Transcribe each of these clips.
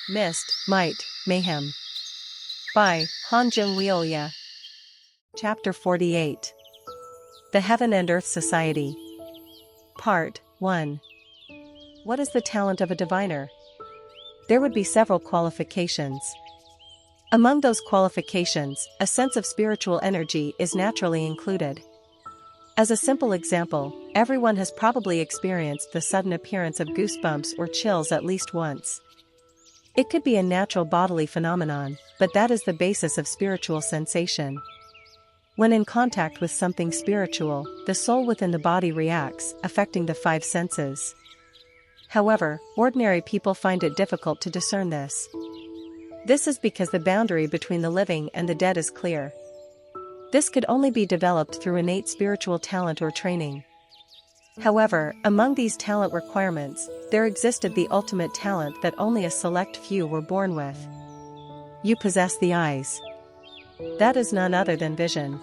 Myst, Might, Mayhem. By Han Jung-Wioya. Chapter 48. The Heaven and Earth Society. Part 1. What is the talent of a diviner? There would be several qualifications. Among those qualifications, a sense of spiritual energy is naturally included. As a simple example, everyone has probably experienced the sudden appearance of goosebumps or chills at least once. It could be a natural bodily phenomenon, but that is the basis of spiritual sensation. When in contact with something spiritual, the soul within the body reacts, affecting the five senses. However, ordinary people find it difficult to discern this. This is because the boundary between the living and the dead is clear. This could only be developed through innate spiritual talent or training. However, among these talent requirements, there existed the ultimate talent that only a select few were born with. You possess the eyes. That is none other than vision.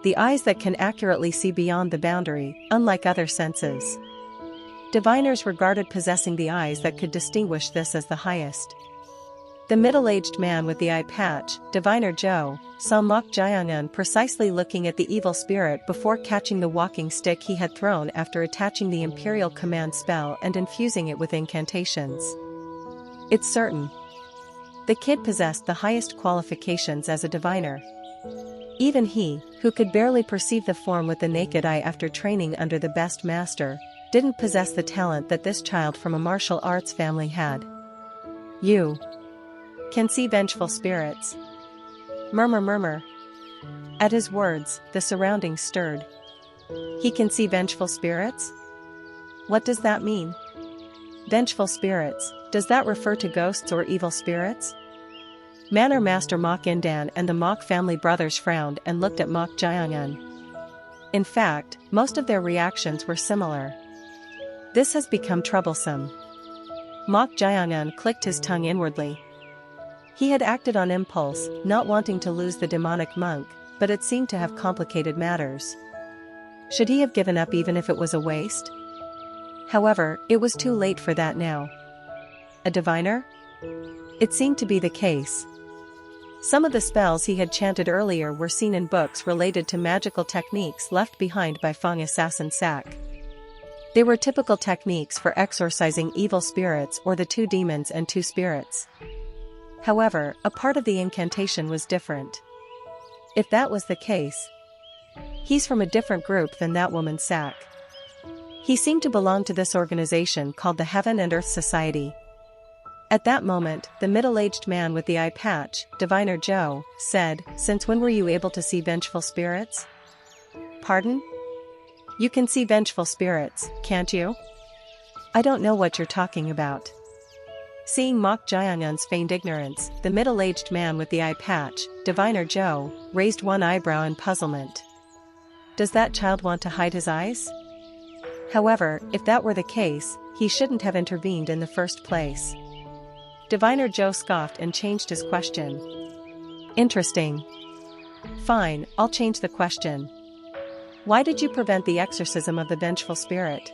The eyes that can accurately see beyond the boundary, unlike other senses. Diviners regarded possessing the eyes that could distinguish this as the highest. The middle-aged man with the eye patch, Diviner Zhou, saw Mok Jiangyun precisely looking at the evil spirit before catching the walking stick he had thrown after attaching the imperial command spell and infusing it with incantations. It's certain. The kid possessed the highest qualifications as a diviner. Even he, who could barely perceive the form with the naked eye after training under the best master, didn't possess the talent that this child from a martial arts family had. You can see vengeful spirits. Murmur, murmur. At his words, the surroundings stirred. He can see vengeful spirits? What does that mean? Vengeful spirits, does that refer to ghosts or evil spirits? Manor Master Mok Indan and the Mok family brothers frowned and looked at Mok Jiangyun. In fact, most of their reactions were similar. This has become troublesome. Mok Jiangyun clicked his tongue inwardly. He had acted on impulse, not wanting to lose the demonic monk, but it seemed to have complicated matters. Should he have given up even if it was a waste? However, it was too late for that now. A diviner? It seemed to be the case. Some of the spells he had chanted earlier were seen in books related to magical techniques left behind by Feng assassin Sak. They were typical techniques for exorcising evil spirits or the two demons and two spirits. However, a part of the incantation was different. If that was the case, he's from a different group than that woman Sak. He seemed to belong to this organization called the Heaven and Earth Society. At that moment, the middle-aged man with the eye patch, Diviner Zhou, said, "Since when were you able to see vengeful spirits?" "Pardon? You can see vengeful spirits, can't you?" "I don't know what you're talking about." Seeing Mok Jiangyun's feigned ignorance, the middle-aged man with the eye patch, Diviner Zhou, raised one eyebrow in puzzlement. Does that child want to hide his eyes? However, if that were the case, he shouldn't have intervened in the first place. Diviner Zhou scoffed and changed his question. Interesting. Fine, I'll change the question. Why did you prevent the exorcism of the vengeful spirit?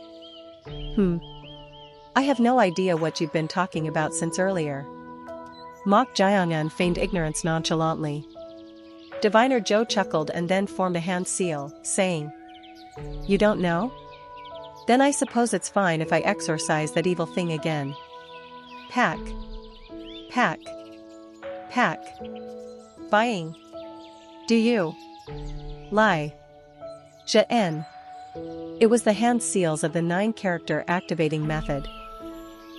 I have no idea what you've been talking about since earlier. Mok Jiangyun feigned ignorance nonchalantly. Diviner Zhou chuckled and then formed a hand seal, saying, "You don't know? Then I suppose it's fine if I exorcise that evil thing again." Pack. Pack. Pack. Buying. Do you? Lie. Zhen. It was the hand seals of the 9-character activating method.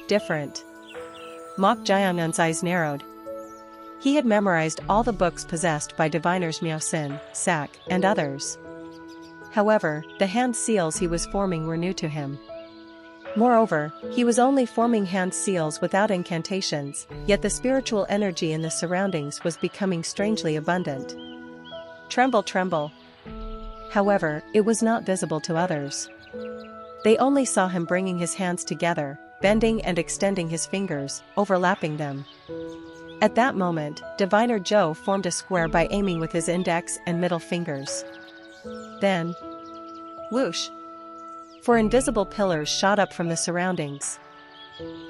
Different. Mok Jiangyun's eyes narrowed. He had memorized all the books possessed by diviners Miaosin, Sak, and others. However, the hand seals he was forming were new to him. Moreover, he was only forming hand seals without incantations, yet the spiritual energy in the surroundings was becoming strangely abundant. Tremble, tremble. However, it was not visible to others. They only saw him bringing his hands together, bending and extending his fingers, overlapping them. At that moment, Diviner Zhou formed a square by aiming with his index and middle fingers. Then, whoosh! 4 invisible pillars shot up from the surroundings.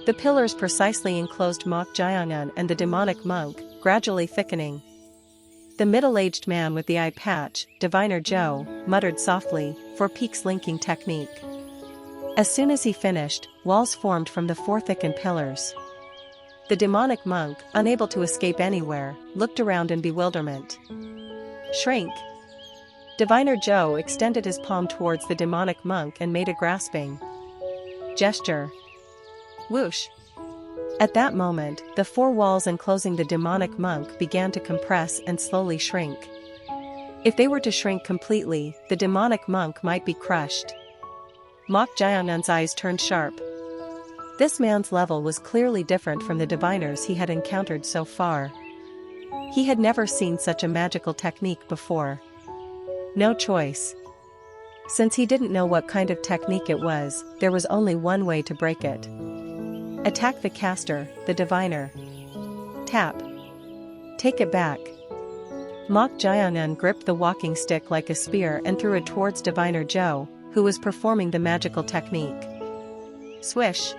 The pillars precisely enclosed Mok Jayangan and the demonic monk, gradually thickening. The middle-aged man with the eye patch, Diviner Joe, muttered softly, "4 peaks linking technique." As soon as he finished, walls formed from the 4 thickened pillars. The demonic monk, unable to escape anywhere, looked around in bewilderment. "Shrink!" Diviner Joe extended his palm towards the demonic monk and made a grasping gesture. Whoosh! At that moment, the 4 walls enclosing the demonic monk began to compress and slowly shrink. If they were to shrink completely, the demonic monk might be crushed. Mok Jayangan's eyes turned sharp. This man's level was clearly different from the diviners he had encountered so far. He had never seen such a magical technique before. No choice. Since he didn't know what kind of technique it was, there was only one way to break it. Attack the caster, the diviner. Tap. Take it back. Mok Jayangan gripped the walking stick like a spear and threw it towards Diviner Joe, who was performing the magical technique. Swish.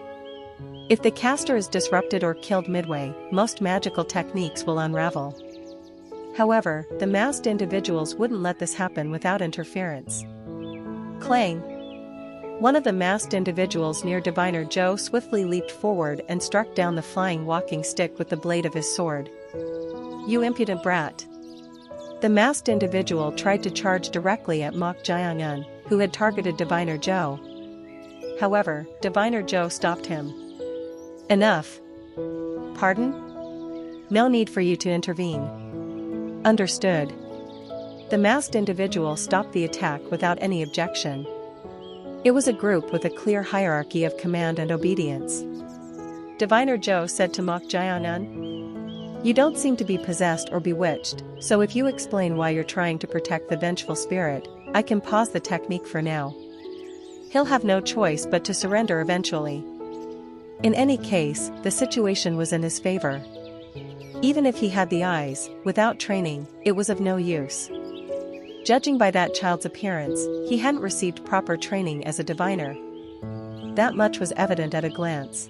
If the caster is disrupted or killed midway, most magical techniques will unravel. However, the masked individuals wouldn't let this happen without interference. Clang! One of the masked individuals near Diviner Joe swiftly leaped forward and struck down the flying walking stick with the blade of his sword. "You impudent brat!" The masked individual tried to charge directly at Mok Jayangan, who had targeted Diviner Joe. However, Diviner Joe stopped him. "Enough." "Pardon? No need for you to intervene." "Understood." The masked individual stopped the attack without any objection. It was a group with a clear hierarchy of command and obedience. Diviner Joe said to Mok Jayangan, "You don't seem to be possessed or bewitched, so if you explain why you're trying to protect the vengeful spirit, I can pause the technique for now. He'll have no choice but to surrender eventually." In any case, the situation was in his favor. Even if he had the eyes, without training, it was of no use. Judging by that child's appearance, he hadn't received proper training as a diviner. That much was evident at a glance.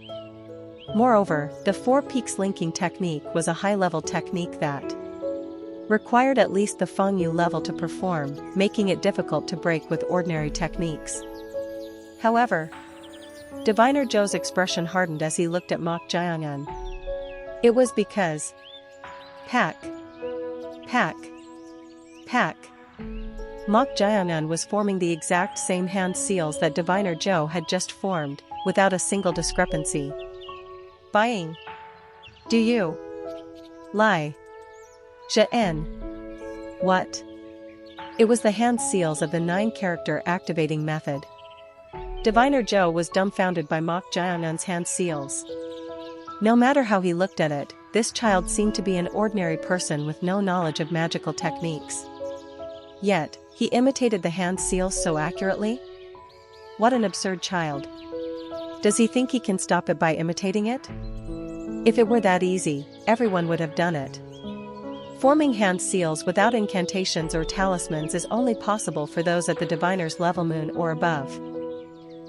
Moreover, the 4 peaks linking technique was a high-level technique that required at least the Fengyu level to perform, making it difficult to break with ordinary techniques. However, Diviner Joe's expression hardened as he looked at Mok Jayangan. It was because pack, pack, pack. Mok Jayangan was forming the exact same hand seals that Diviner Joe had just formed, without a single discrepancy. "Buying? Do you lie? Zhen. What?" It was the hand seals of the 9-character activating method. Diviner Joe was dumbfounded by Mok Jayangan's hand seals. No matter how he looked at it, this child seemed to be an ordinary person with no knowledge of magical techniques. Yet, he imitated the hand seals so accurately? What an absurd child. Does he think he can stop it by imitating it? If it were that easy, everyone would have done it. Forming hand seals without incantations or talismans is only possible for those at the diviner's level moon or above.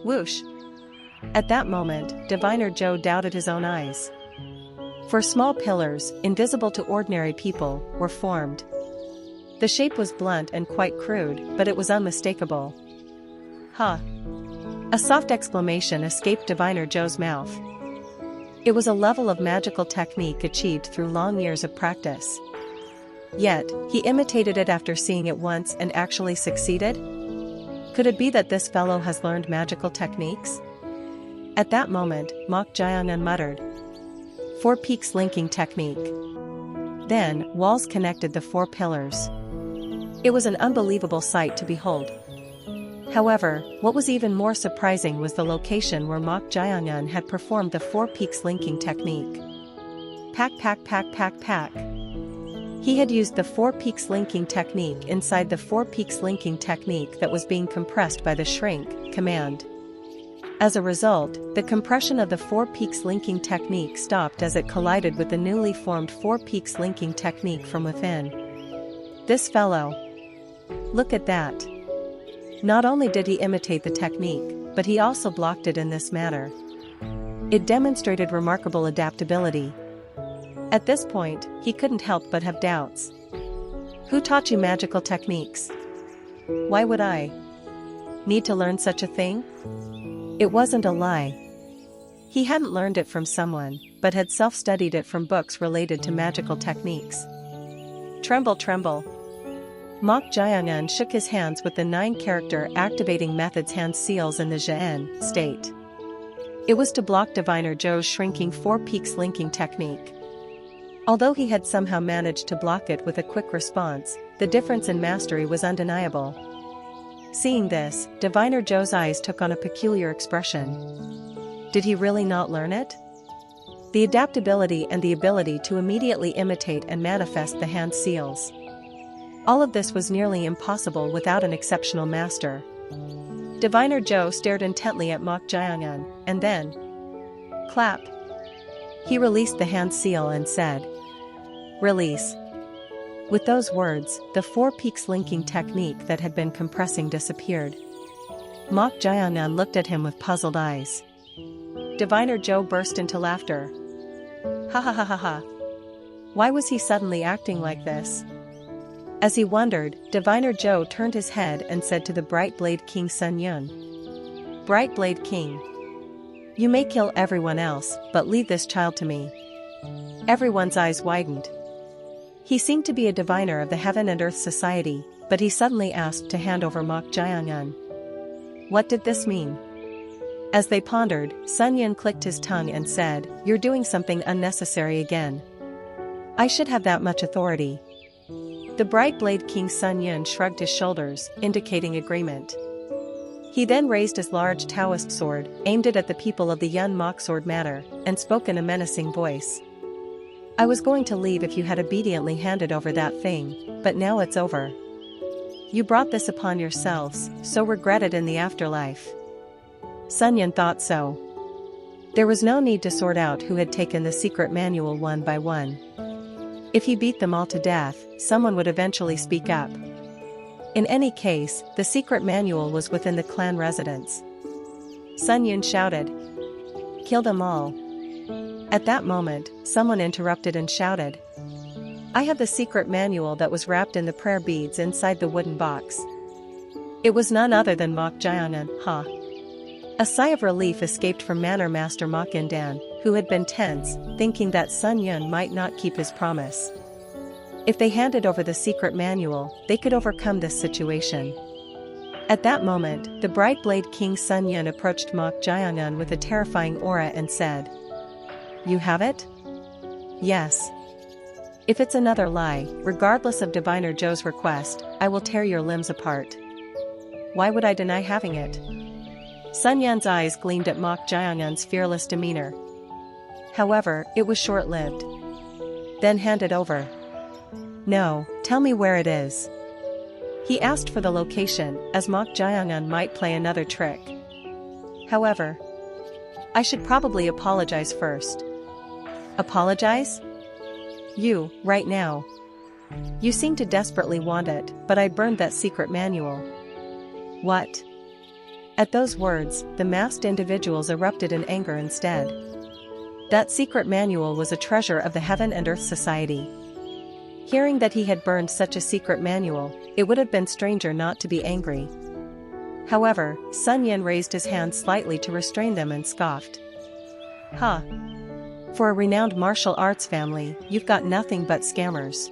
Whoosh! At that moment, Diviner Joe doubted his own eyes. 4 small pillars, invisible to ordinary people, were formed. The shape was blunt and quite crude, but it was unmistakable. "Huh!" A soft exclamation escaped Diviner Joe's mouth. It was a level of magical technique achieved through long years of practice. Yet, he imitated it after seeing it once and actually succeeded? Could it be that this fellow has learned magical techniques? At that moment, Mok Jayangan muttered, 4 peaks linking technique. Then, walls connected the 4 pillars. It was an unbelievable sight to behold. However, what was even more surprising was the location where Mok Jayangan had performed the 4 peaks linking technique. Pack pack pack pack pack. He had used the 4 peaks linking technique inside the 4 peaks linking technique that was being compressed by the shrink command. As a result, the compression of the 4 peaks linking technique stopped as it collided with the newly formed 4 peaks linking technique from within. This fellow. Look at that. Not only did he imitate the technique, but he also blocked it in this manner. It demonstrated remarkable adaptability. At this point, he couldn't help but have doubts. Who taught you magical techniques? Why would I need to learn such a thing? It wasn't a lie. He hadn't learned it from someone, but had self-studied it from books related to magical techniques. Tremble, tremble. Mok Jayangan shook his hands with the 9-character activating method's hand seals in the Zhen state. It was to block Diviner Zhou's shrinking 4 peaks linking technique. Although he had somehow managed to block it with a quick response, the difference in mastery was undeniable. Seeing this, Diviner Zhou's eyes took on a peculiar expression. Did he really not learn it? The adaptability and the ability to immediately imitate and manifest the hand seals. All of this was nearly impossible without an exceptional master. Diviner Zhou stared intently at Mok Jayangan, and then, clap. He released the hand seal and said, "Release." With those words, the 4 peaks linking technique that had been compressing disappeared. Mok Jayangan looked at him with puzzled eyes. Diviner Zhou burst into laughter. Ha ha ha ha ha. Why was he suddenly acting like this? As he wondered, Diviner Zhou turned his head and said to the Bright Blade King Sun Yun. Bright Blade King. You may kill everyone else, but leave this child to me. Everyone's eyes widened. He seemed to be a diviner of the Heaven and Earth Society, but he suddenly asked to hand over Mok Jayangan. What did this mean? As they pondered, Sun Yun clicked his tongue and said, "You're doing something unnecessary again. I should have that much authority." The Bright Blade King Sun Yun shrugged his shoulders, indicating agreement. He then raised his large Taoist sword, aimed it at the people of the Yun Mok Sword Matter, and spoke in a menacing voice. I was going to leave if you had obediently handed over that thing, but now it's over. You brought this upon yourselves, so regret it in the afterlife. Sun Yun thought so. There was no need to sort out who had taken the secret manual one by one. If he beat them all to death, someone would eventually speak up. In any case, the secret manual was within the clan residence. Sun Yun shouted, "Kill them all." At that moment, someone interrupted and shouted, "I have the secret manual that was wrapped in the prayer beads inside the wooden box." It was none other than Mok Jayangan, ha! A sigh of relief escaped from Manor Master Mok Indan, who had been tense, thinking that Sun Yun might not keep his promise. If they handed over the secret manual, they could overcome this situation. At that moment, the Bright Blade King Sun Yun approached Mok Jayangan with a terrifying aura and said, "You have it?" "Yes. If it's another lie, regardless of Diviner Zhou's request, I will tear your limbs apart." Why would I deny having it? Sun Yun's eyes gleamed at Mok Jayangan's fearless demeanor. However, it was short-lived. Then hand it over. No, tell me where it is. He asked for the location, as Mok Jayangan might play another trick. However, I should probably apologize first. Apologize? You, right now. You seem to desperately want it, but I burned that secret manual. What? At those words, the masked individuals erupted in anger instead. That secret manual was a treasure of the Heaven and Earth Society. Hearing that he had burned such a secret manual, it would have been stranger not to be angry. However, Sun Yun raised his hand slightly to restrain them and scoffed. Ha! For a renowned martial arts family, you've got nothing but scammers.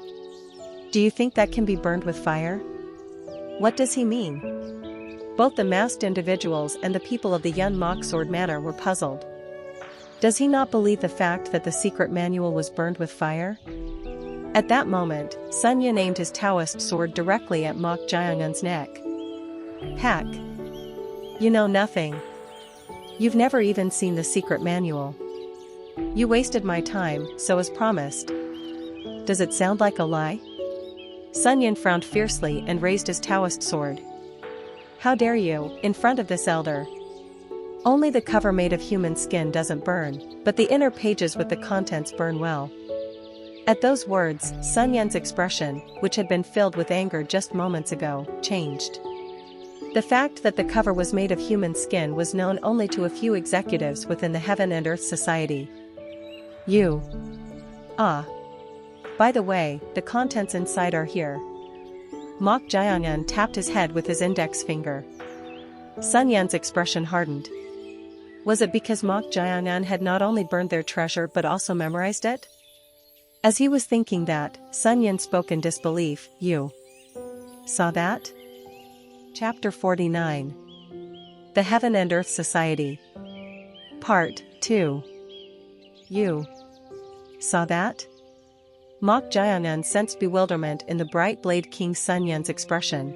Do you think that can be burned with fire? What does he mean? Both the masked individuals and the people of the Yun Mok Sword Manor were puzzled. Does he not believe the fact that the secret manual was burned with fire? At that moment, Sun Yun aimed his Taoist sword directly at Mok Jayangan's neck. Hack! You know nothing. You've never even seen the secret manual. You wasted my time, so as promised. Does it sound like a lie? Sun Yun frowned fiercely and raised his Taoist sword. How dare you, in front of this elder? Only the cover made of human skin doesn't burn, but the inner pages with the contents burn well. At those words, Sun Yun's expression, which had been filled with anger just moments ago, changed. The fact that the cover was made of human skin was known only to a few executives within the Heaven and Earth Society. You. Ah. By the way, the contents inside are here. Mok Jiangnan tapped his head with his index finger. Sun Yan's expression hardened. Was it because Mok Jiangnan had not only burned their treasure but also memorized it? As he was thinking that, Sun Yan spoke in disbelief. You saw that? Chapter 49. The Heaven and Earth Society. Part 2. You saw that? Mok Jiangnan sensed bewilderment in the bright Blade King Sun Yan's expression.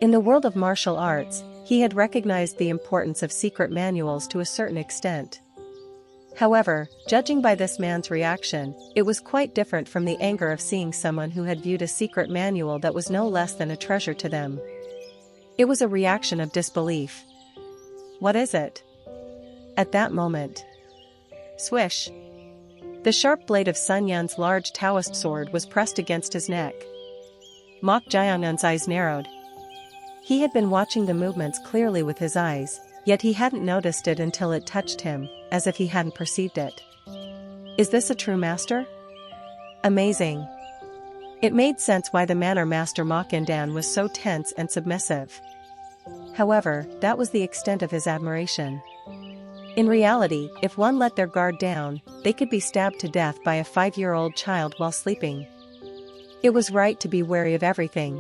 In the world of martial arts, he had recognized the importance of secret manuals to a certain extent. However, judging by this man's reaction, it was quite different from the anger of seeing someone who had viewed a secret manual that was no less than a treasure to them. It was a reaction of disbelief. What is it? At that moment. Swish. The sharp blade of Sun Yan's large Taoist sword was pressed against his neck. Mok Jiangnan's eyes narrowed. He had been watching the movements clearly with his eyes, yet he hadn't noticed it until it touched him, as if he hadn't perceived it. Is this a true master? Amazing. It made sense why the manor master Mok Indan was so tense and submissive. However, that was the extent of his admiration. In reality, if one let their guard down, they could be stabbed to death by a 5-year-old child while sleeping. It was right to be wary of everything.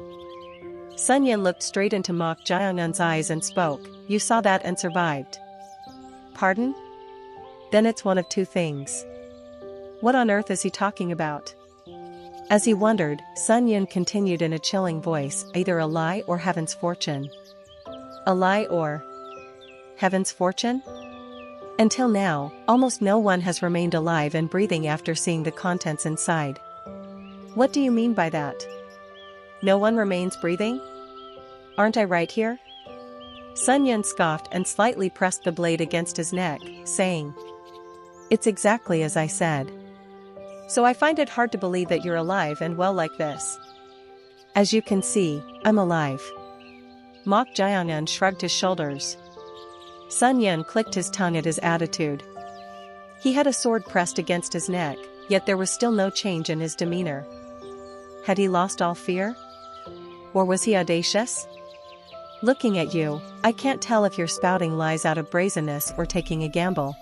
Sun Yan looked straight into Mok Jiangnan's eyes and spoke. You saw that and survived. Pardon? Then it's one of two things. What on earth is he talking about? As he wondered, Sun Yan continued in a chilling voice, either a lie or heaven's fortune. A lie or heaven's fortune? Until now, almost no one has remained alive and breathing after seeing the contents inside. What do you mean by that? No one remains breathing? Aren't I right here? Sun Yan scoffed and slightly pressed the blade against his neck, saying, It's exactly as I said. So I find it hard to believe that you're alive and well like this. As you can see, I'm alive. Mok Jiangnan shrugged his shoulders. Sun Yan clicked his tongue at his attitude. He had a sword pressed against his neck, yet there was still no change in his demeanor. Had he lost all fear? Or was he audacious? Looking at you, I can't tell if you're spouting lies out of brazenness or taking a gamble.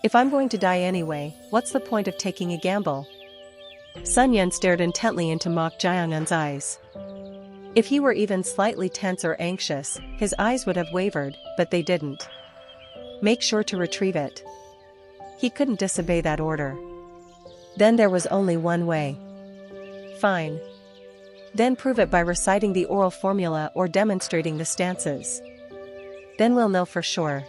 If I'm going to die anyway, what's the point of taking a gamble? Sun Yan stared intently into Mok Jiangnan's eyes. If he were even slightly tense or anxious, his eyes would have wavered, but they didn't. Make sure to retrieve it. He couldn't disobey that order. Then there was only one way. Fine. Then prove it by reciting the oral formula or demonstrating the stances. Then we'll know for sure.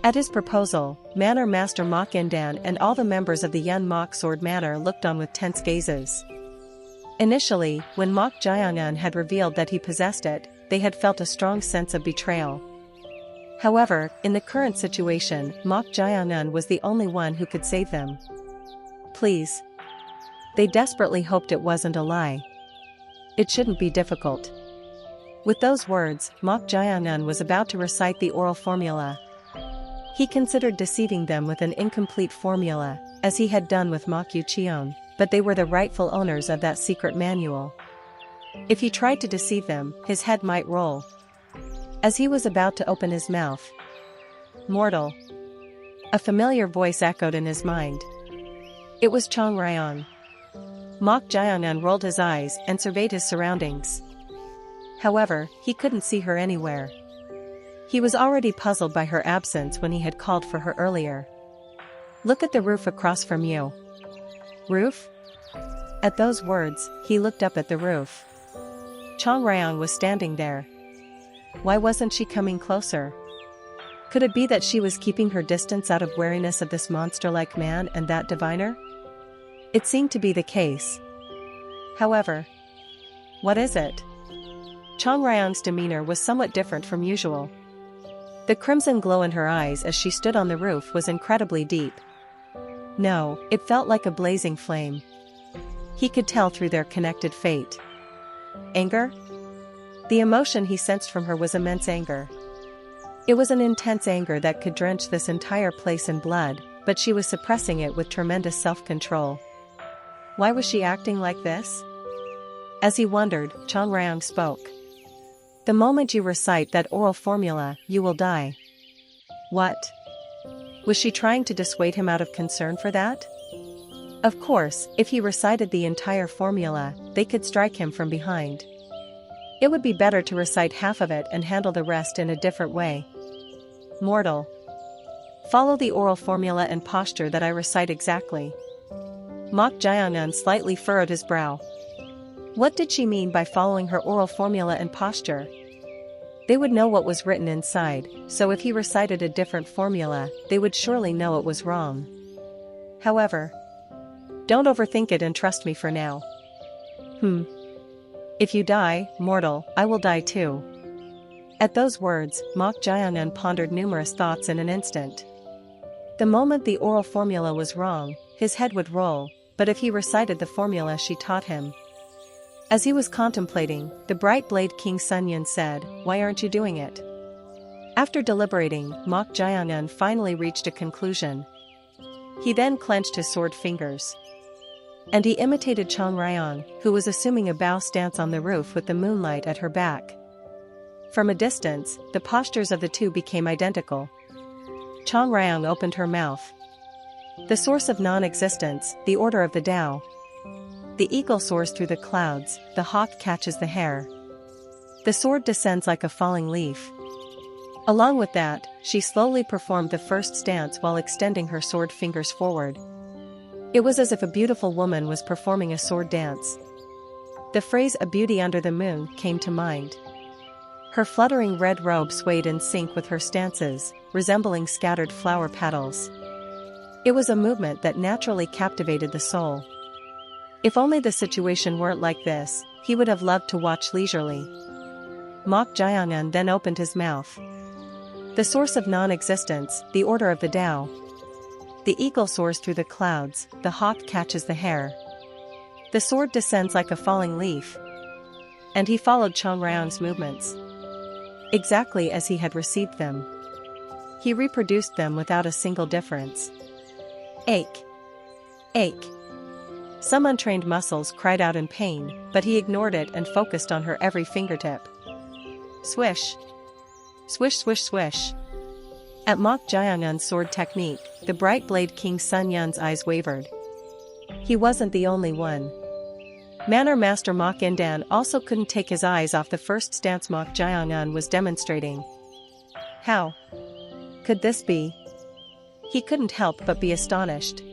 At his proposal, Manor Master Mok Indan and all the members of the Yun Mok Sword Manor looked on with tense gazes. Initially, when Mok Jiangnan had revealed that he possessed it, they had felt a strong sense of betrayal. However, in the current situation, Mok Jiangnan was the only one who could save them. Please. They desperately hoped it wasn't a lie. It shouldn't be difficult. With those words, Mok Jiangnan was about to recite the oral formula. He considered deceiving them with an incomplete formula, as he had done with Mok Yuqion, but they were the rightful owners of that secret manual. If he tried to deceive them, his head might roll. As he was about to open his mouth, "Mortal!" A familiar voice echoed in his mind. It was Chong Ryan. Mok Jiangnan rolled his eyes and surveyed his surroundings. However, he couldn't see her anywhere. He was already puzzled by her absence when he had called for her earlier. Look at the roof across from you. Roof? At those words, he looked up at the roof. Chong Ryan was standing there. Why wasn't she coming closer? Could it be that she was keeping her distance out of wariness of this monster-like man and that diviner? It seemed to be the case. However, what is it? Chong Ryan's demeanor was somewhat different from usual. The crimson glow in her eyes as she stood on the roof was incredibly deep. No, it felt like a blazing flame. He could tell through their connected fate. Anger? The emotion he sensed from her was immense anger. It was an intense anger that could drench this entire place in blood, but she was suppressing it with tremendous self-control. Why was she acting like this? As he wondered, Chang Ryong spoke. The moment you recite that oral formula, you will die. What? Was she trying to dissuade him out of concern for that? Of course, if he recited the entire formula, they could strike him from behind. It would be better to recite half of it and handle the rest in a different way. Mortal. Follow the oral formula and posture that I recite exactly. Mok Jiangan slightly furrowed his brow. What did she mean by following her oral formula and posture? They would know what was written inside, so if he recited a different formula, they would surely know it was wrong. However, don't overthink it and trust me for now. If you die, mortal, I will die too. At those words, Mok Jiangan pondered numerous thoughts in an instant. The moment the oral formula was wrong, his head would roll, but if he recited the formula she taught him. As he was contemplating, the bright blade King Sun Yun said, "Why aren't you doing it?" After deliberating, Mok Jiangan finally reached a conclusion. He then clenched his sword fingers. And he imitated Chang Ryong, who was assuming a bow stance on the roof with the moonlight at her back. From a distance, the postures of the two became identical. Chang Ryong opened her mouth. The source of non-existence, the order of the Tao. The eagle soars through the clouds, the hawk catches the hare. The sword descends like a falling leaf. Along with that, she slowly performed the first stance while extending her sword fingers forward. It was as if a beautiful woman was performing a sword dance. The phrase "a beauty under the moon" came to mind. Her fluttering red robe swayed in sync with her stances, resembling scattered flower petals. It was a movement that naturally captivated the soul. If only the situation weren't like this, he would have loved to watch leisurely. Mok Jiangan then opened his mouth. The source of non-existence, the order of the Tao. The eagle soars through the clouds, the hawk catches the hare. The sword descends like a falling leaf. And he followed Chang Ryong's movements. Exactly as he had received them. He reproduced them without a single difference. Ache. Ache. Some untrained muscles cried out in pain, but he ignored it and focused on her every fingertip. Swish. Swish swish swish. At Mok Jiangan's sword technique, the bright blade King Sun Yun's eyes wavered. He wasn't the only one. Manor Master Mok Indan also couldn't take his eyes off the first stance Mok Jiangan was demonstrating. How could this be? He couldn't help but be astonished.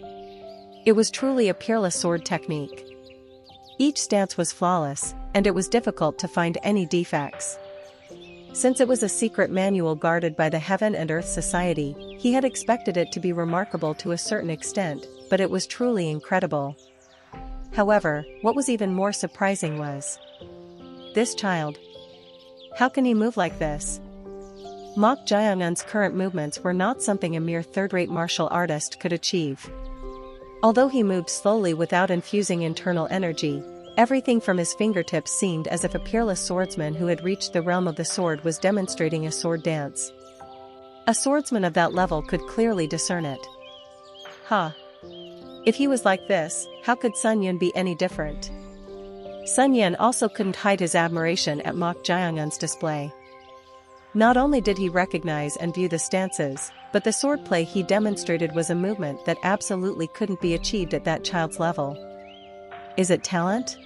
It was truly a peerless sword technique. Each stance was flawless, and it was difficult to find any defects. Since it was a secret manual guarded by the Heaven and Earth Society, he had expected it to be remarkable to a certain extent, but it was truly incredible. However, what was even more surprising was this child. How can he move like this? Mok Jiangan's current movements were not something a mere third-rate martial artist could achieve. Although he moved slowly without infusing internal energy, everything from his fingertips seemed as if a peerless swordsman who had reached the realm of the sword was demonstrating a sword dance. A swordsman of that level could clearly discern it. If he was like this, how could Sun Yun be any different? Sun Yun also couldn't hide his admiration at Mok Jiangan's display. Not only did he recognize and view the stances, but the swordplay he demonstrated was a movement that absolutely couldn't be achieved at that child's level. Is it talent?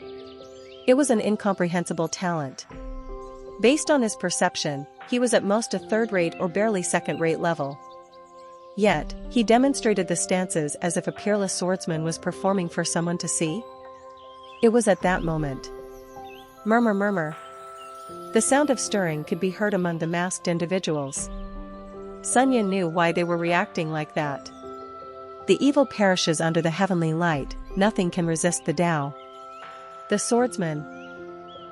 It was an incomprehensible talent. Based on his perception, he was at most a third-rate or barely second-rate level. Yet, he demonstrated the stances as if a peerless swordsman was performing for someone to see. It was at that moment. Murmur murmur. The sound of stirring could be heard among the masked individuals. Sun Yun knew why they were reacting like that. The evil perishes under the heavenly light, nothing can resist the Tao. The swordsman.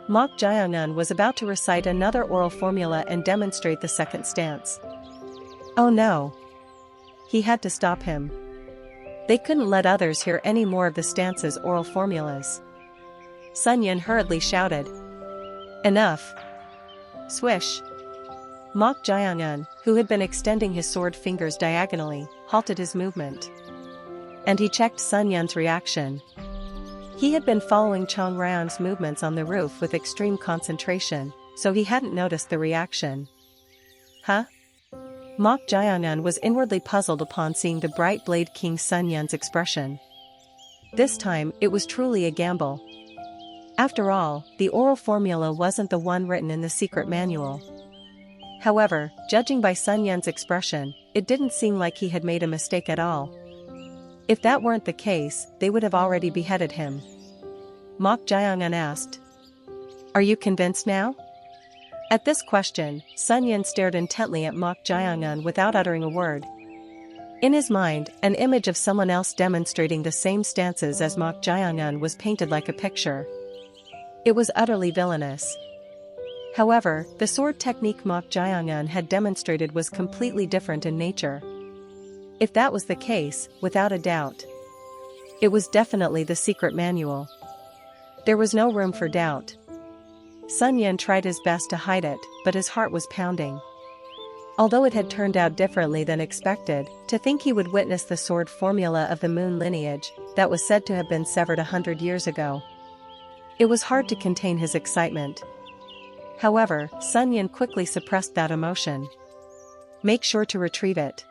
Mok Jiangan was about to recite another oral formula and demonstrate the second stance. Oh no! He had to stop him. They couldn't let others hear any more of the stance's oral formulas. Sun Yun hurriedly shouted. Enough! Swish! Mok Jaehyun, who had been extending his sword fingers diagonally, halted his movement. And he checked Sun Yun's reaction. He had been following Chong Ryong's movements on the roof with extreme concentration, so he hadn't noticed the reaction. Huh? Mok Jaehyun was inwardly puzzled upon seeing the bright Blade King Sun Yun's expression. This time, it was truly a gamble. After all, the oral formula wasn't the one written in the secret manual. However, judging by Sun Yun's expression, it didn't seem like he had made a mistake at all. If that weren't the case, they would have already beheaded him. Mok Jaehyun asked. Are you convinced now? At this question, Sun Yun stared intently at Mok Jaehyun without uttering a word. In his mind, an image of someone else demonstrating the same stances as Mok Jaehyun was painted like a picture. It was utterly villainous. However, the sword technique Mok Jaehyun had demonstrated was completely different in nature. If that was the case, without a doubt, it was definitely the secret manual. There was no room for doubt. Sun Yun tried his best to hide it, but his heart was pounding. Although it had turned out differently than expected, to think he would witness the sword formula of the moon lineage, that was said to have been severed 100 years ago. It was hard to contain his excitement. However, Sun Yun quickly suppressed that emotion. Make sure to retrieve it.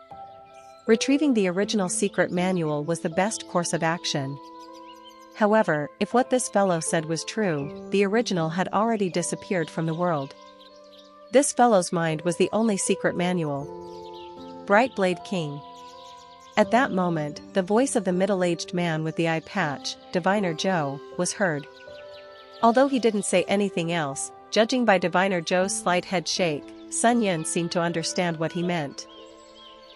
Retrieving the original secret manual was the best course of action. However, if what this fellow said was true, the original had already disappeared from the world. This fellow's mind was the only secret manual. Bright Blade King. At that moment, the voice of the middle-aged man with the eye patch, Diviner Zhou, was heard. Although he didn't say anything else, judging by Diviner Zhou's slight head shake, Sun Yun seemed to understand what he meant.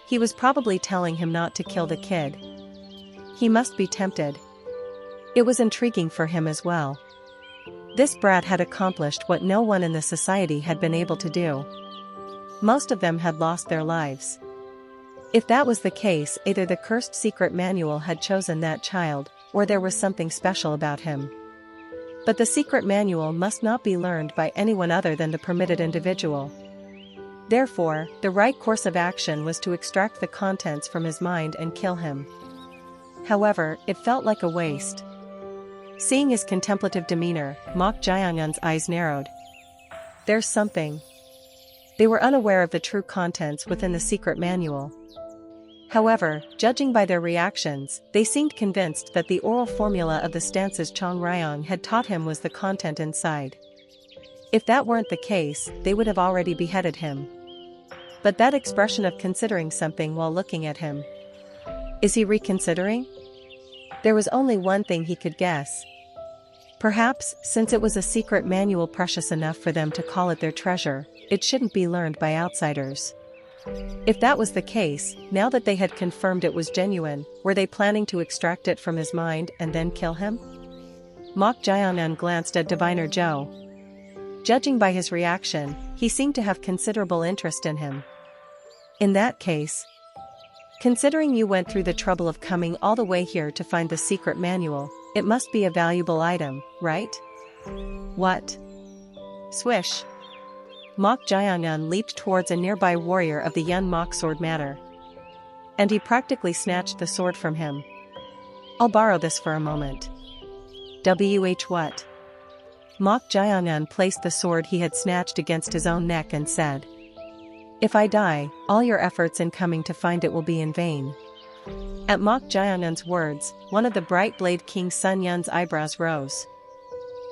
He was probably telling him not to kill the kid. He must be tempted. It was intriguing for him as well. This brat had accomplished what no one in the society had been able to do. Most of them had lost their lives. If that was the case, either the cursed secret manual had chosen that child, or there was something special about him. But the secret manual must not be learned by anyone other than the permitted individual. Therefore, the right course of action was to extract the contents from his mind and kill him. However, it felt like a waste. Seeing his contemplative demeanor, Mok Jaehyun's eyes narrowed. There's something. They were unaware of the true contents within the secret manual. However, judging by their reactions, they seemed convinced that the oral formula of the stances Chong Ryong had taught him was the content inside. If that weren't the case, they would have already beheaded him. But that expression of considering something while looking at him. Is he reconsidering? There was only one thing he could guess. Perhaps, since it was a secret manual precious enough for them to call it their treasure, it shouldn't be learned by outsiders. If that was the case, now that they had confirmed it was genuine, were they planning to extract it from his mind and then kill him? Mok Jaehyun glanced at Diviner Zhou. Judging by his reaction, he seemed to have considerable interest in him. In that case, considering you went through the trouble of coming all the way here to find the secret manual, it must be a valuable item, right? What? Swish! Mok Jaehyun leaped towards a nearby warrior of the Yun Mok sword matter. And he practically snatched the sword from him. I'll borrow this for a moment. What? Mok Jaehyun placed the sword he had snatched against his own neck and said, If I die, all your efforts in coming to find it will be in vain. At Mok Jaehyun's words, one of the bright Blade King Sun Yun's eyebrows rose.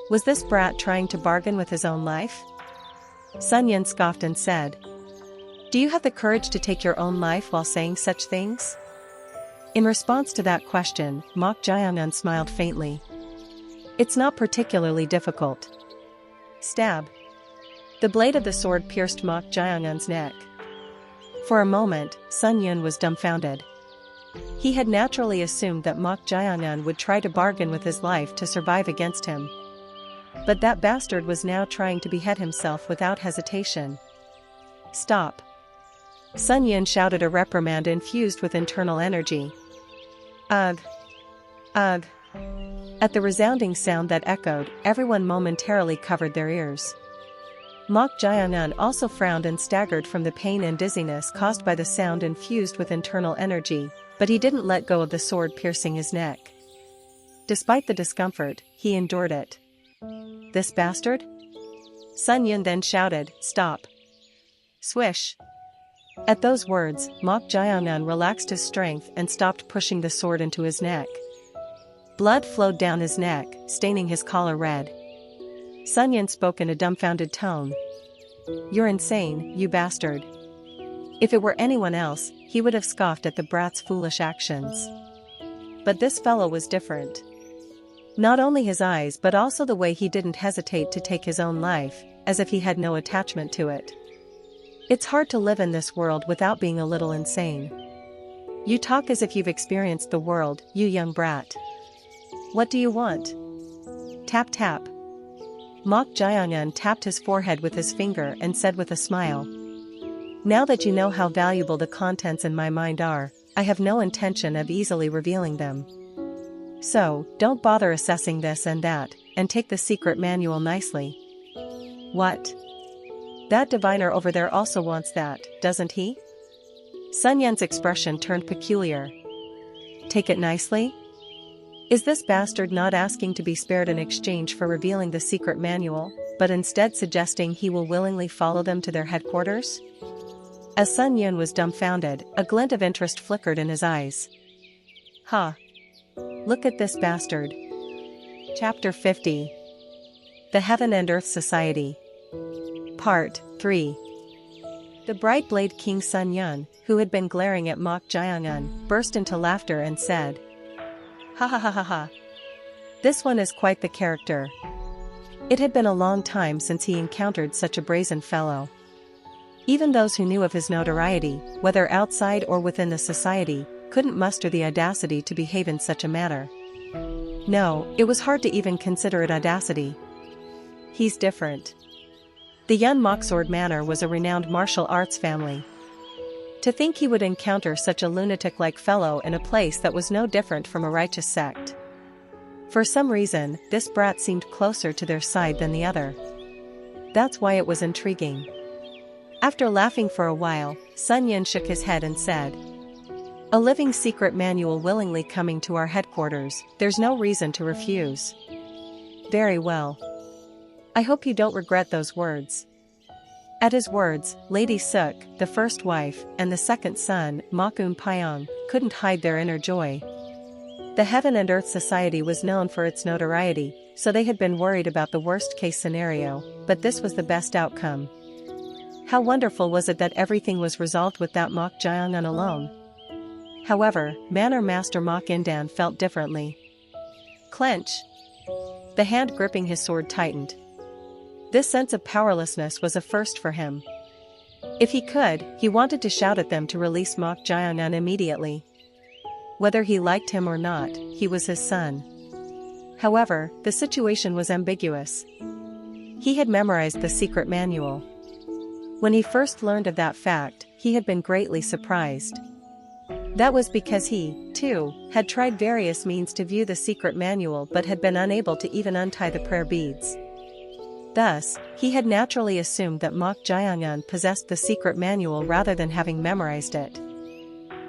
Was this brat trying to bargain with his own life? Sun Yun scoffed and said, Do you have the courage to take your own life while saying such things? In response to that question, Mok Jaehyun smiled faintly. It's not particularly difficult. Stab. The blade of the sword pierced Mok Jaehyun's neck. For a moment, Sun Yun was dumbfounded. He had naturally assumed that Mok Jaehyun would try to bargain with his life to survive against him. But that bastard was now trying to behead himself without hesitation. Stop! Sun Yun shouted a reprimand infused with internal energy. Ugh! Ugh! At the resounding sound that echoed, everyone momentarily covered their ears. Mok Jayangan also frowned and staggered from the pain and dizziness caused by the sound infused with internal energy, but he didn't let go of the sword piercing his neck. Despite the discomfort, he endured it. "This bastard?" Sun Yun then shouted, "Stop!" Swish! At those words, Mok Jayangan relaxed his strength and stopped pushing the sword into his neck. Blood flowed down his neck, staining his collar red. Sun Yun spoke in a dumbfounded tone. "You're insane, you bastard." If it were anyone else, he would have scoffed at the brat's foolish actions. But this fellow was different. Not only his eyes but also the way he didn't hesitate to take his own life, as if he had no attachment to it. It's hard to live in this world without being a little insane. You talk as if you've experienced the world, you young brat. What do you want? Tap tap. Mok Jayangan tapped his forehead with his finger and said with a smile. "Now that you know how valuable the contents in my mind are, I have no intention of easily revealing them. So, don't bother assessing this and that, and take the secret manual nicely." "What? That diviner over there also wants that, doesn't he?" Sun Yun's expression turned peculiar. "Take it nicely?" Is this bastard not asking to be spared in exchange for revealing the secret manual, but instead suggesting he will willingly follow them to their headquarters? As Sun Yun was dumbfounded, a glint of interest flickered in his eyes. "Ha! Look at this bastard." Chapter 50. The Heaven and Earth Society. Part 3. The bright blade King Sun Yun, who had been glaring at Mok Jayangan, burst into laughter and said, "Ha ha ha ha ha. This one is quite the character." It had been a long time since he encountered such a brazen fellow. Even those who knew of his notoriety, whether outside or within the society, couldn't muster the audacity to behave in such a manner. No, it was hard to even consider it audacity. He's different. The Yun Moksword Manor was a renowned martial arts family. To think he would encounter such a lunatic-like fellow in a place that was no different from a righteous sect. For some reason, this brat seemed closer to their side than the other. That's why it was intriguing. After laughing for a while, Sun Yun shook his head and said, "A living secret manual willingly coming to our headquarters, there's no reason to refuse." "Very well. I hope you don't regret those words." At his words, Lady Suk, the first wife, and the second son, Makun Pyong, couldn't hide their inner joy. The Heaven and Earth Society was known for its notoriety, so they had been worried about the worst-case scenario, but this was the best outcome. How wonderful was it that everything was resolved without Mok Jayangan alone? However, Manor Master Mok Indan felt differently. Clench. The hand gripping his sword tightened. This sense of powerlessness was a first for him. If he could, he wanted to shout at them to release Mok Jayangan immediately. Whether he liked him or not, he was his son. However, the situation was ambiguous. He had memorized the secret manual. When he first learned of that fact, he had been greatly surprised. That was because he, too, had tried various means to view the secret manual but had been unable to even untie the prayer beads. Thus, he had naturally assumed that Mok Jayangan possessed the secret manual rather than having memorized it.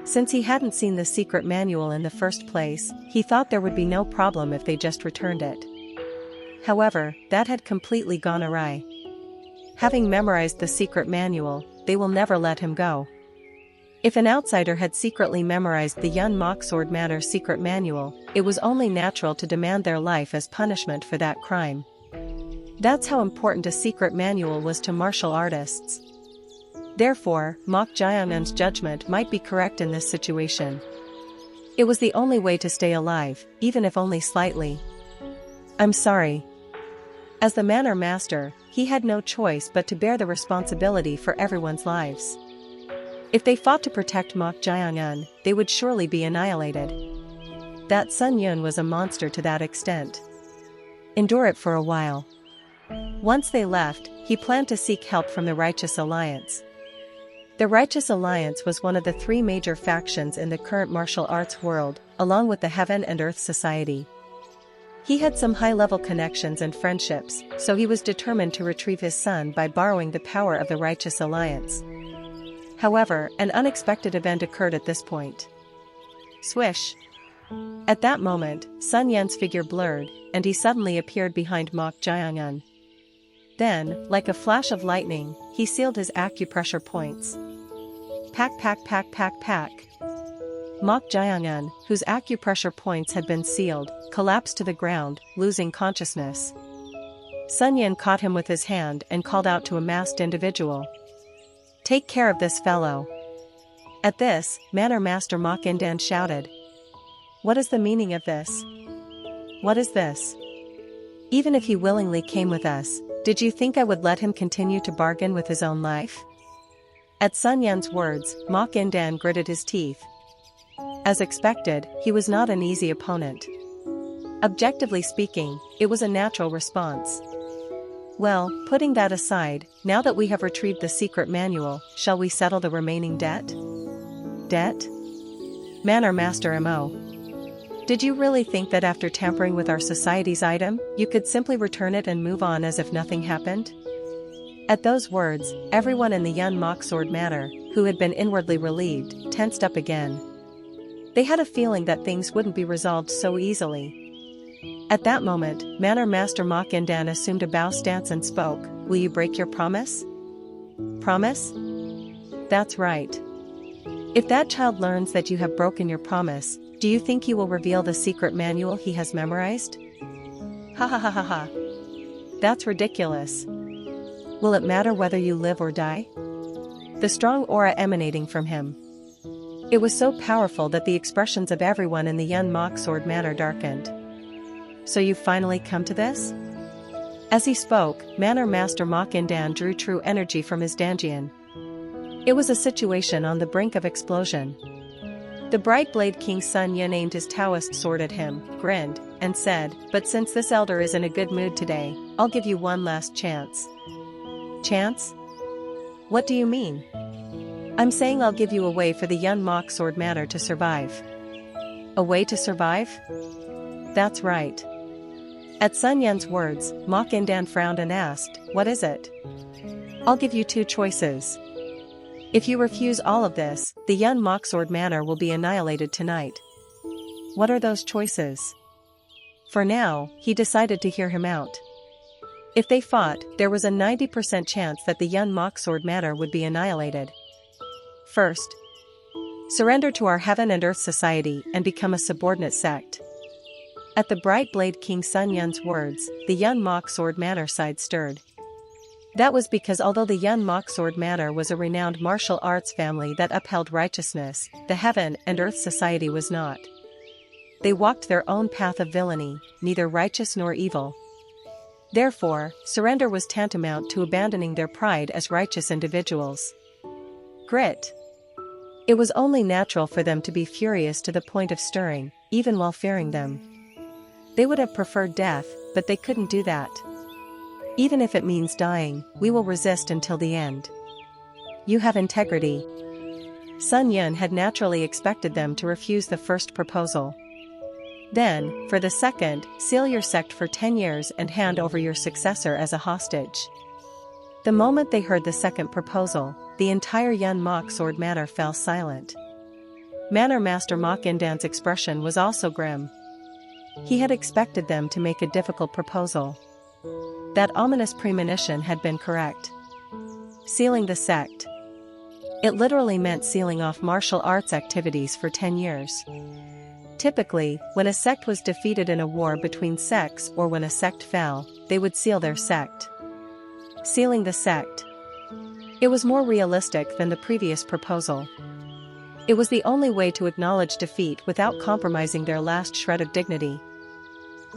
Since he hadn't seen the secret manual in the first place, he thought there would be no problem if they just returned it. However, that had completely gone awry. Having memorized the secret manual, they will never let him go. If an outsider had secretly memorized the Yun Moksword Manor secret manual, it was only natural to demand their life as punishment for that crime. That's how important a secret manual was to martial artists. Therefore, Mok Jayangan's judgment might be correct in this situation. It was the only way to stay alive, even if only slightly. "I'm sorry." As the manor master, he had no choice but to bear the responsibility for everyone's lives. If they fought to protect Mok Jayangan, they would surely be annihilated. That Sun Yun was a monster to that extent. Endure it for a while. Once they left, he planned to seek help from the Righteous Alliance. The Righteous Alliance was one of the three major factions in the current martial arts world, along with the Heaven and Earth Society. He had some high-level connections and friendships, so he was determined to retrieve his son by borrowing the power of the Righteous Alliance. However, an unexpected event occurred at this point. Swish! At that moment, Sun Yan's figure blurred, and he suddenly appeared behind Mok Jiangun. Then, like a flash of lightning, he sealed his acupressure points. Pack pack pack pack pack. Mok Jiangun, whose acupressure points had been sealed, collapsed to the ground, losing consciousness. Sun Yan caught him with his hand and called out to a masked individual. "Take care of this fellow." At this, Manor Master Mok Indan shouted. "What is the meaning of this? What is this? Even if he willingly came with us, did you think I would let him continue to bargain with his own life?" At Sun Yan's words, Mok Indan gritted his teeth. As expected, he was not an easy opponent. Objectively speaking, it was a natural response. "Well, putting that aside, now that we have retrieved the secret manual, shall we settle the remaining debt?" "Debt?" Manor Master M.O. "Did you really think that after tampering with our society's item, you could simply return it and move on as if nothing happened?" At those words, everyone in the Yun Mok Sword Manor, who had been inwardly relieved, tensed up again. They had a feeling that things wouldn't be resolved so easily. At that moment, Manor Master Mok Indan assumed a bow stance and spoke. "Will you break your promise?" "Promise?" "That's right. If that child learns that you have broken your promise, do you think he will reveal the secret manual he has memorized?" "Ha ha ha ha ha. That's ridiculous. Will it matter whether you live or die?" The strong aura emanating from him. It was so powerful that the expressions of everyone in the Yun Mok Sword Manor darkened. "So you've finally come to this?" As he spoke, Manor Master Mok Indan drew true energy from his Danjian. It was a situation on the brink of explosion. The bright blade King Sun Yan aimed his Taoist sword at him, grinned, and said, "But since this elder is in a good mood today, I'll give you one last chance." "Chance? What do you mean?" "I'm saying I'll give you a way for the Yun Mok Sword Manor to survive." "A way to survive?" "That's right." At Sun Yan's words, Mok Indan frowned and asked, "What is it?" "I'll give you two choices. If you refuse all of this, the Yun Mok Sword Manor will be annihilated tonight." "What are those choices?" For now, he decided to hear him out. If they fought, there was a 90% chance that the Yun Mok Sword Manor would be annihilated. First, surrender to our Heaven and Earth Society and become a subordinate sect. At the bright blade King Sun Yan's words, the Yun Mok Sword Manor side stirred. That was because although the Yun Mok Sword Manor was a renowned martial arts family that upheld righteousness, the Heaven and Earth Society was not. They walked their own path of villainy, neither righteous nor evil. Therefore, surrender was tantamount to abandoning their pride as righteous individuals. Grit. It was only natural for them to be furious to the point of stirring, even while fearing them. They would have preferred death, but they couldn't do that. "Even if it means dying, we will resist until the end. You have integrity." Sun Yun had naturally expected them to refuse the first proposal. Then, for the second, seal your sect for 10 years and hand over your successor as a hostage. The moment they heard the second proposal, the entire Yun Mok Sword Manor fell silent. Manor Master Mok Indan's expression was also grim. He had expected them to make a difficult proposal. That ominous premonition had been correct. Sealing the sect. It literally meant sealing off martial arts activities for 10 years. Typically, when a sect was defeated in a war between sects or when a sect fell, they would seal their sect. Sealing the sect. It was more realistic than the previous proposal. It was the only way to acknowledge defeat without compromising their last shred of dignity.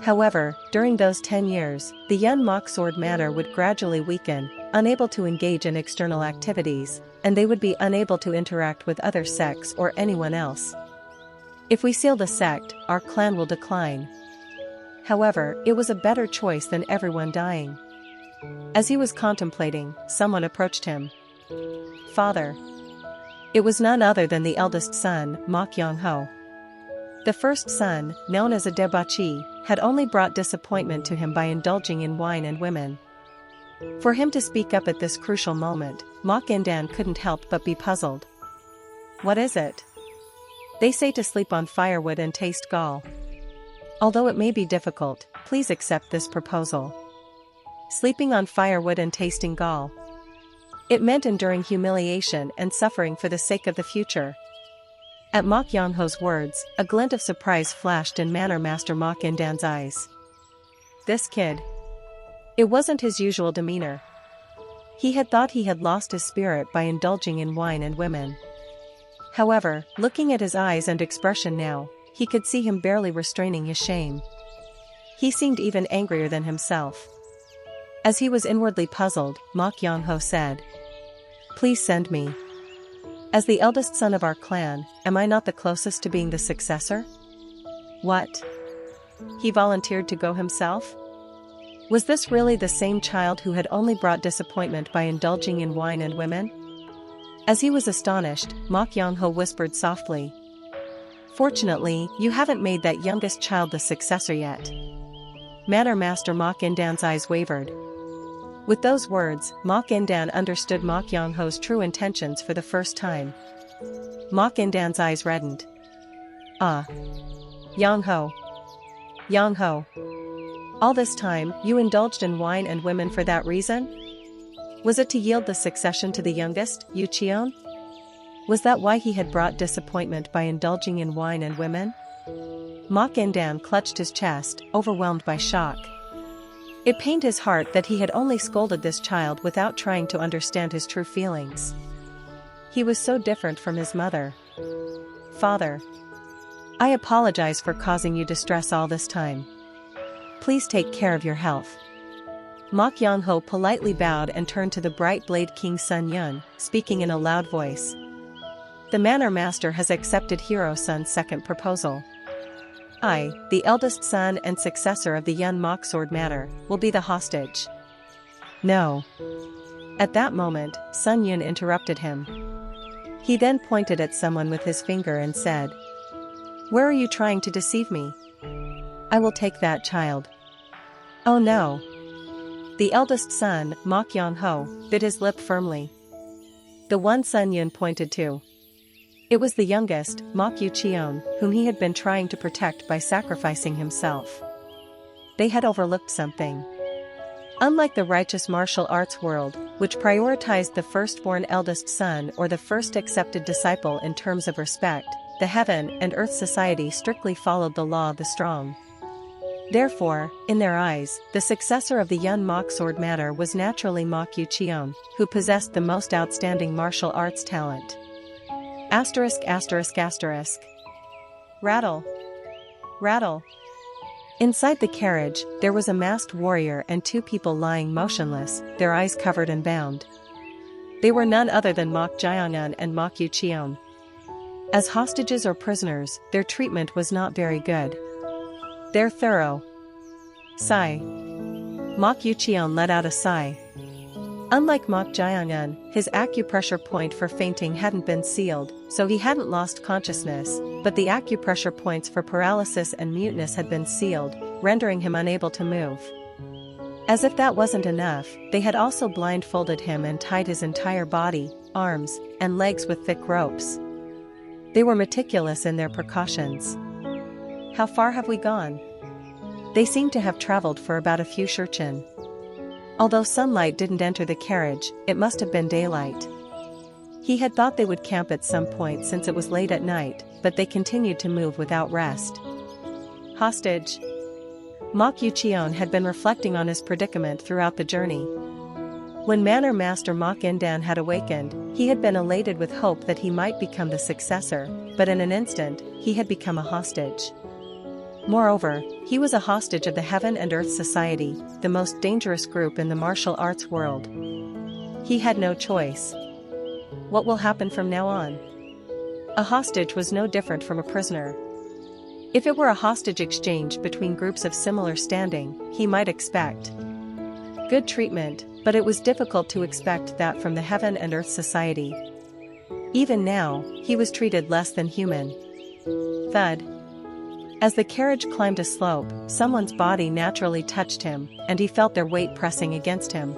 However, during those 10 years, the Yun Mok Sword Manor would gradually weaken, unable to engage in external activities, and they would be unable to interact with other sects or anyone else. "If we seal the sect, our clan will decline." However, it was a better choice than everyone dying. As he was contemplating, someone approached him. "Father." It was none other than the eldest son, Mok Yong-ho. The first son, known as a debauchee, had only brought disappointment to him by indulging in wine and women. For him to speak up at this crucial moment, Mok Indan couldn't help but be puzzled. What is it? They say to sleep on firewood and taste gall. Although it may be difficult, please accept this proposal. Sleeping on firewood and tasting gall. It meant enduring humiliation and suffering for the sake of the future. At Mok Yongho's words, a glint of surprise flashed in Manor Master Mok Indan's eyes. This kid. It wasn't his usual demeanor. He had thought he had lost his spirit by indulging in wine and women. However, looking at his eyes and expression now, he could see him barely restraining his shame. He seemed even angrier than himself. As he was inwardly puzzled, Mok Yongho said, "Please send me. As the eldest son of our clan, am I not the closest to being the successor?" What? He volunteered to go himself? Was this really the same child who had only brought disappointment by indulging in wine and women? As he was astonished, Mok Yongho whispered softly, "Fortunately, you haven't made that youngest child the successor yet." Manor Master Mok Indan's eyes wavered. With those words, Mok Indan understood Mok Yongho's true intentions for the first time. Mok Indan's eyes reddened. "Ah. Yongho. Yongho. All this time, you indulged in wine and women for that reason? Was it to yield the succession to the youngest, Yu Qion? Was that why he had brought disappointment by indulging in wine and women?" Mok Indan clutched his chest, overwhelmed by shock. It pained his heart that he had only scolded this child without trying to understand his true feelings. He was so different from his mother. "Father. I apologize for causing you distress all this time. Please take care of your health." Mok Yongho politely bowed and turned to the bright blade King Sun Yun, speaking in a loud voice. "The Manor Master has accepted Hero Sun's second proposal. I, the eldest son and successor of the Yun Mok Sword Manor, will be the hostage." "No." At that moment, Sun Yun interrupted him. He then pointed at someone with his finger and said, "Where are you trying to deceive me? I will take that child." "Oh no." The eldest son, Mok Yongho, bit his lip firmly. The one Sun Yun pointed to. It was the youngest, Mok Yu Qion, whom he had been trying to protect by sacrificing himself. They had overlooked something. Unlike the righteous martial arts world, which prioritized the firstborn eldest son or the first accepted disciple in terms of respect, the Heaven and Earth Society strictly followed the law of the strong. Therefore, in their eyes, the successor of the Yun Mok Sword Manor was naturally Mok Yu Qion, who possessed the most outstanding martial arts talent. ******. Rattle. Rattle. Inside the carriage, there was a masked warrior and two people lying motionless, their eyes covered and bound. They were none other than Mok Jiangun and Mok Yu Qion. As hostages or prisoners, their treatment was not very good. "They're thorough." Sigh. Mok Yu Qion let out a sigh. Unlike Mok Jiangun, his acupressure point for fainting hadn't been sealed, so he hadn't lost consciousness, but the acupressure points for paralysis and muteness had been sealed, rendering him unable to move. As if that wasn't enough, they had also blindfolded him and tied his entire body, arms, and legs with thick ropes. They were meticulous in their precautions. "How far have we gone?" They seemed to have traveled for about a few shurchen. Although sunlight didn't enter the carriage, it must have been daylight. He had thought they would camp at some point since it was late at night, but they continued to move without rest. Hostage. Mok Yu Qion had been reflecting on his predicament throughout the journey. When Manor Master Mok Indan had awakened, he had been elated with hope that he might become the successor, but in an instant, he had become a hostage. Moreover, he was a hostage of the Heaven and Earth Society, the most dangerous group in the martial arts world. He had no choice. What will happen from now on? A hostage was no different from a prisoner. If it were a hostage exchange between groups of similar standing, he might expect good treatment, but it was difficult to expect that from the Heaven and Earth Society. Even now, he was treated less than human. Thud. As the carriage climbed a slope, someone's body naturally touched him, and he felt their weight pressing against him.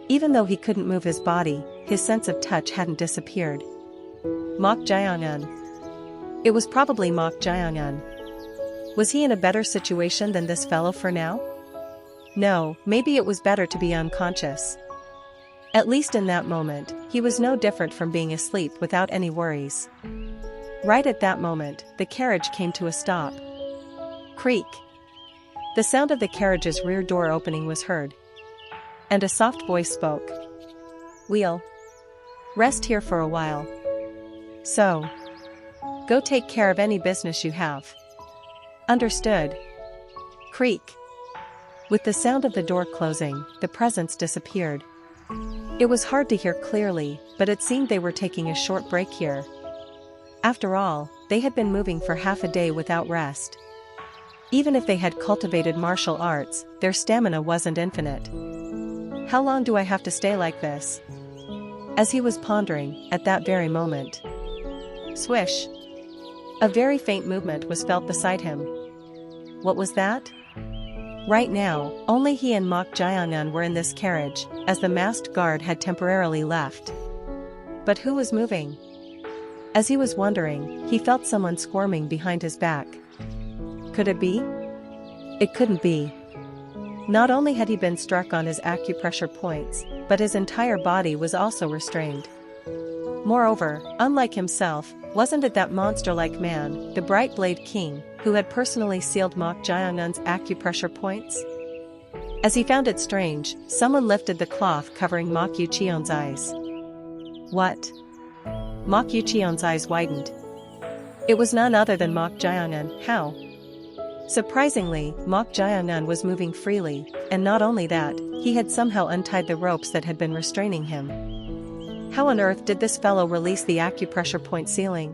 Even though he couldn't move his body, his sense of touch hadn't disappeared. Mok Jae-eun. It was probably Mok Jae-eun. Was he in a better situation than this fellow for now? No, maybe it was better to be unconscious. At least in that moment, he was no different from being asleep without any worries. Right at that moment, the carriage came to a stop. Creak. The sound of the carriage's rear door opening was heard. And a soft voice spoke. We'll rest here for a while. So, go take care of any business you have. Understood. Creak. With the sound of the door closing, the presence disappeared. It was hard to hear clearly, but it seemed they were taking a short break here. After all, they had been moving for half a day without rest. Even if they had cultivated martial arts, their stamina wasn't infinite. How long do I have to stay like this? As he was pondering, at that very moment. Swish. A very faint movement was felt beside him. What was that? Right now, only he and Mok Jae-eun were in this carriage, as the masked guard had temporarily left. But who was moving? As he was wondering, he felt someone squirming behind his back. Could it be? It couldn't be. Not only had he been struck on his acupressure points, but his entire body was also restrained. Moreover, unlike himself, wasn't it that monster-like man, the Bright Blade King, who had personally sealed Mok Jae-eun's acupressure points? As he found it strange, someone lifted the cloth covering Mok Yucheon's eyes. What? Mok Yucheon's eyes widened. It was none other than Mok Jae-eun. How? Surprisingly, Mok Jae-eun was moving freely, and not only that, he had somehow untied the ropes that had been restraining him. How on earth did this fellow release the acupressure point sealing?